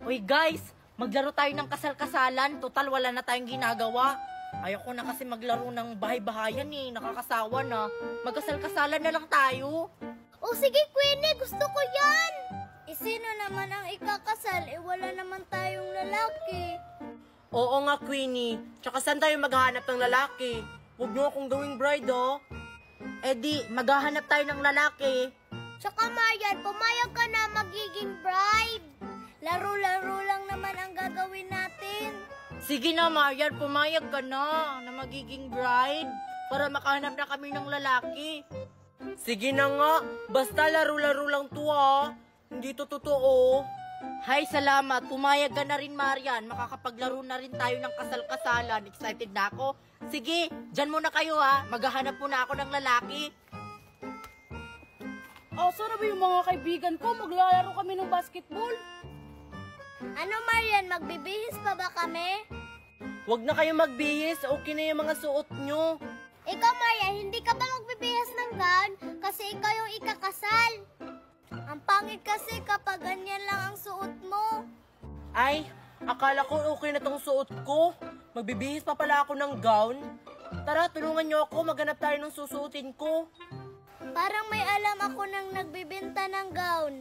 Uy guys, maglaro tayo ng kasal-kasalan. Total, wala na tayong ginagawa. Ayoko na kasi maglaro ng bahay-bahayan eh. Nakakasawa na. Magkasal-kasalan na lang tayo. O sige, Queenie, gusto ko yan! Sino naman ang ikakasal? Wala naman tayong lalaki. Oo nga, Queenie. Tsaka saan tayo maghahanap ng lalaki? Huwag nyo akong gawing bride, oh. Eh di, maghahanap tayo ng lalaki. Tsaka Marian, pumayag ka na magiging bride. Laro-laro lang naman ang gagawin natin. Sige na, Marian, pumayag ka na magiging bride para makahanap na kami ng lalaki. Sige na nga, basta laro-laro lang to, ha. Hindi to totoo. Hay, salamat. Pumayag ka na rin, Marian. Makakapaglaro na rin tayo ng kasal-kasalan. Excited na ako. Sige, dyan muna kayo, ha. Maghahanap muna ako ng lalaki. Asa na ba yung mga kaibigan ko? Maglalaro kami ng basketball. Ano, Marian? Magbibihis pa ba kami? Huwag na kayo magbihis. Okay na yung mga suot nyo. Ikaw, Marian, hindi ka ba magbibihis ng gown? Kasi ikaw yung ikakasal. Ang pangit kasi kapag ganyan lang ang suot mo. Ay, akala ko okay na tong suot ko. Magbibihis pa pala ako ng gown. Tara, tulungan nyo ako. Maghanap tayo ng susuotin ko. Parang may alam ako nang nagbibenta ng gown.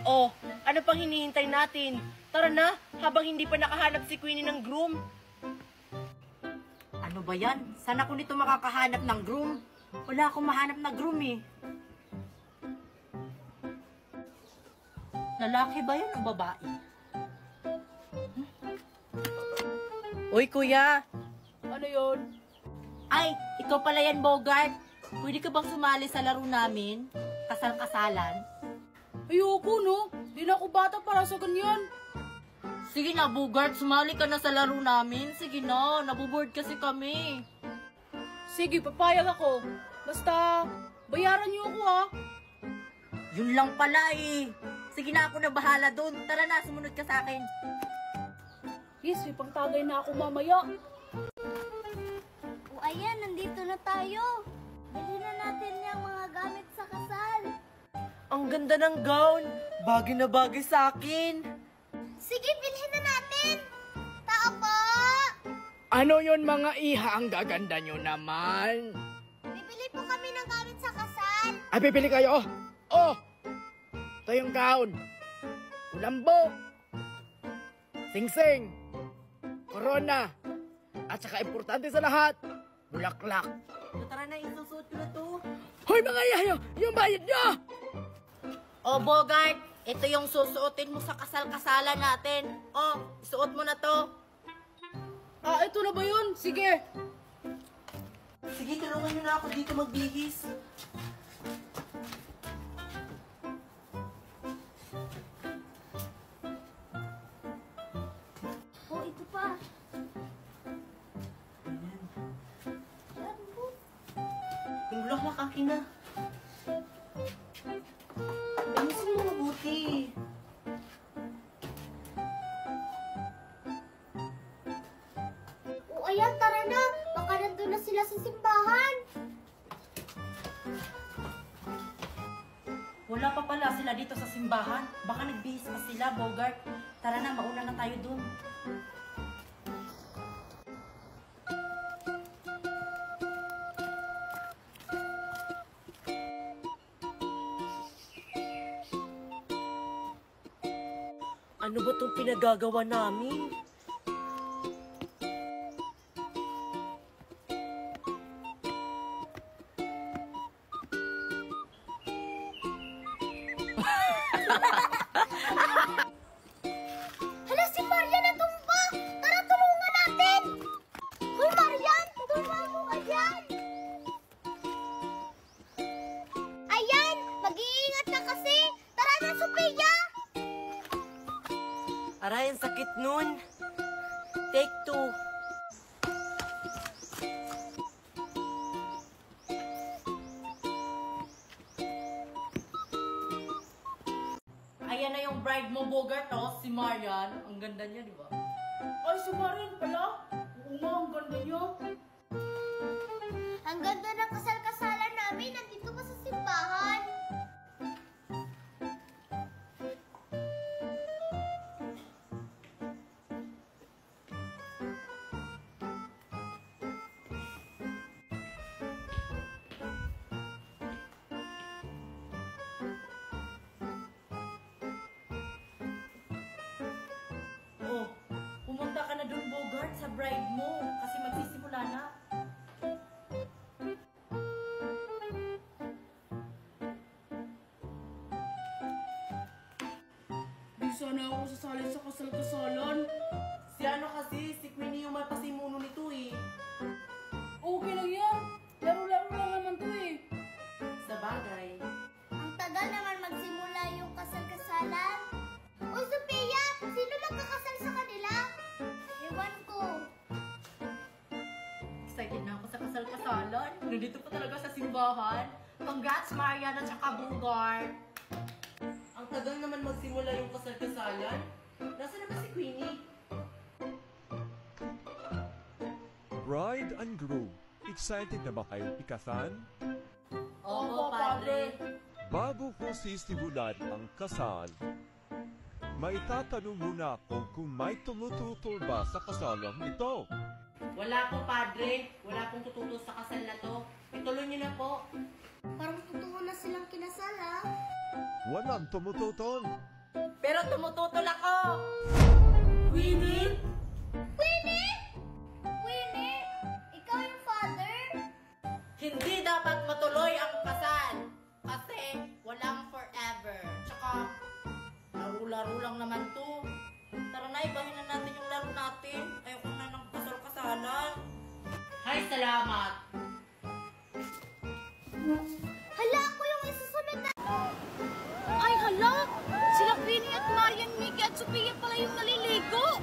Oh, ano pang hinihintay natin? Tara na, habang hindi pa nakahanap si Queenie ng groom. Ano ba yan? Saan ako nito makakahanap ng groom? Wala akong mahanap na groom eh. Lalaki ba yan o babae? Uy, kuya! Ano yon? Ay, ikaw pala yan, Bogart. Pwede ka bang sumali sa laro namin? Kasal-kasalan? Ayoko, no? Di na ako bata para sa ganyan. Sige na, Bogart. Sumali ka na sa laro namin. Sige na, nabuboard kasi kami. Sige, papayag ako. Basta, bayaran niyo ako, ha? Yun lang pala eh. Sige na, ako na bahala dun. Tara na, sumunod ka sa akin. Yes, may pangtagay na ako mamaya. O ayan, nandito na tayo. Bilhin na natin yung mga gamit sa kasal. Ang ganda ng gown. Bagay na bagay sa akin. Sige, bilhin na natin. Tao po. Ano yon mga iha? Ang gaganda nyo naman. Bibili po kami ng gamit sa kasal. Ay, pipili kayo. Oh! Ito yung gown. Ulambo. Sing-sing. Corona. At saka importante sa lahat, bulaklak. Tara na, isusuot ko na to. Hoy mga iha, yung bayad nyo! Oh, Bogart. Ito yung susuotin mo sa kasal-kasalan natin. Oh, isuot mo na to. Ah, ito na ba yun? Sige. Sige, tulungan nyo na ako dito magbihis. Oh, ito pa. Yung bulaklak akin na. Ayusin mo mabuti. O ayan, tara na. Baka nandun na sila sa simbahan. Wala pa pala sila dito sa simbahan. Baka nagbihis pa sila, Bogart. Tara na, mauna na tayo dun. Ano ba itong pinagagawa namin? Hala, si Marian natumba! Tara, tulungan natin! Hoy, Marian! Tulungan mo ka dyan! Ayan! Mag-iingat ka kasi! Tara na, Sophia! Aray, ang sakit nun. Take 2. Ayan na yung bride mo, Bogart, oh. Si Marian. Ang ganda niya, di ba? Ay, si Marian pala. Oo nga, ang ganda niya. Ang ganda ng kasal-kasalan namin. Nandito pa sa simbahan. sa bride mo kasi magsisimula na. Di sana ako sasali sa kasal-kasalan. Si ano kasi, si Queenie yung may pasimuno nito eh. Okay lang yan. Laro-laro lang naman to eh. Sa bagay. Ang tagal naman magsimula yung kasal-kasalan. O Sophia, sino magkakasal sa kanila? Ewan ko. Excited na ako sa kasal-kasalan. Nandito pa talaga sa simbahan. Congrats, Mariana at Bugart. Ang tagal naman magsimula yung kasal-kasalan. Nasaan naman si Queenie? Bride and groom, excited na ba kayong ikasal? Opo, Padre. Bago ko sisimulan ang kasal, maitatanong muna ako kung may tumututol ba sa kasalang ito. Wala po, Padre. Wala pong tututo sa kasal na to. Ituloy niyo na po. Parang totoo na silang kinasal, ha? Walang tumututol. Pero tumututol ako! Queenie? Queenie! Queenie! Ikaw yung father? Hindi dapat matuloy ang kasal. Kasi walang forever. Tsaka, laro-laro lang naman to. Tara na, ibahin na natin yung laro natin. Ayoko na ng kasal-kasalan. Hay, salamat! Hala, ako yung isusunod na... Ay, hala! Sila Queenie at Marian, Mickey at Sophia pala yung naliligo.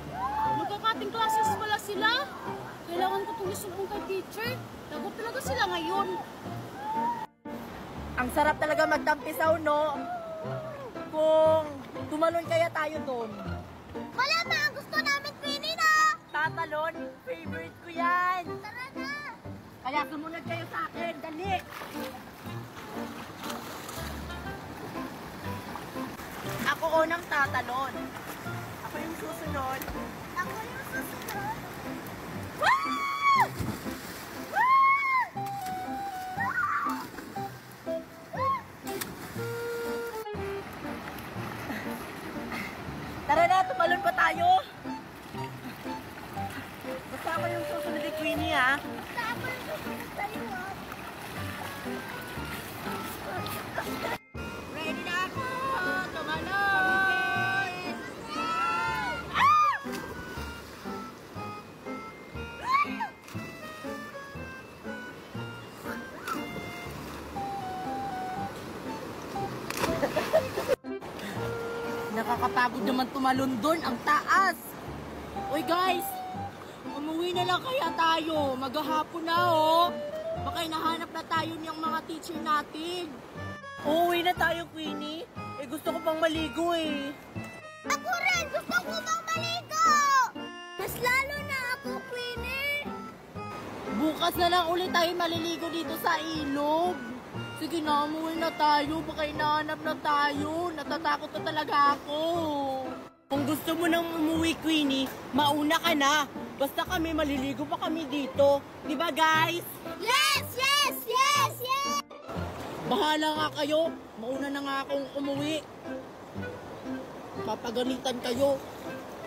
Magkakating classes pala sila. Kailangan ko itong isumbong kay teacher. Lagot talaga sila ngayon. Ang sarap talaga magtampisaw, no? Kung tumalon kaya tayo doon. Malama, ang gusto namin, Queenie, na! Tatalon, favorite ko yan. Tara na! Kaya sumunod kayo sa akin, dali! Ako unang tatalon. Ako yung susunod. Ako yung susunod. Tara na, tumalon pa tayo. Basta ako yung susunod ni Queenie, ha? Ako yung susunod sa'yo, ha? Ready na ako! Tumalon! Nakakapagod naman tumalon doon. Ang taas! Uy guys! Umuwi na lang kaya tayo. Maghahapon na oh. Baka hinahanap na tayo niyang mga teacher natin. Uuwi na tayo, Queenie. Eh gusto ko pang maligo eh. Ako rin! Gusto ko bang maligo! Mas lalo na ako, Queenie! Bukas na lang ulit tayo maliligo dito sa ilog. Sige na, umuwi na tayo. Baka hinahanap na tayo. Natatakot na talaga ako. Kung gusto mo nang umuwi, Queenie, mauna ka na. Basta kami, maliligo pa kami dito. Di ba, guys? Yes! Yes! Yes! Yes! Bahala nga kayo. Mauna na nga akong umuwi. Papagalitan kayo.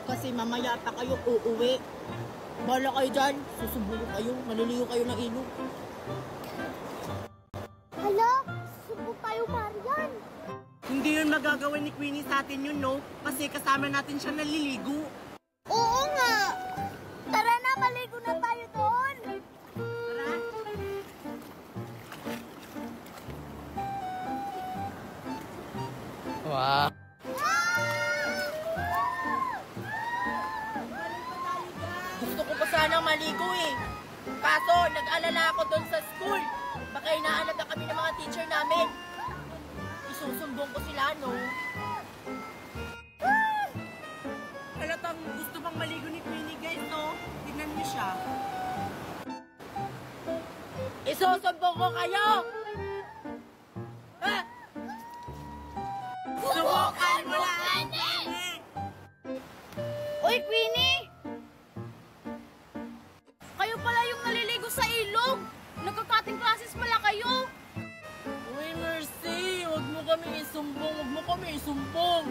Kasi mamaya pa kayo uuwi. Bahala kayo dyan. Susubukan kayo. Maliligo kayo ng ilog. Hala, subo tayo, Marian. Hindi yun magagawa ni Queenie sa atin yun, no? Kasi kasama natin siya naliligo. Oo nga. Tara na, maligo na tayo doon. Tara. Wow. Gusto ko pa sanang maligo eh. Kaso, nag-alala ako doon sa school. Baka hinahanap na kami ng mga teacher namin. Isusumbong ko sila, no? Halatang gusto pang maligo ni Queenie, guys, no? Tignan niyo siya. Isusumbong ko kayo! Ah! Subukan mo lang! Uy, Queenie! Kayo pala yung naliligo sa ilog. Nagkakating classes pala kayo. Uy, Mercy! Huwag mo kami isumbong! Huwag mo kami isumbong!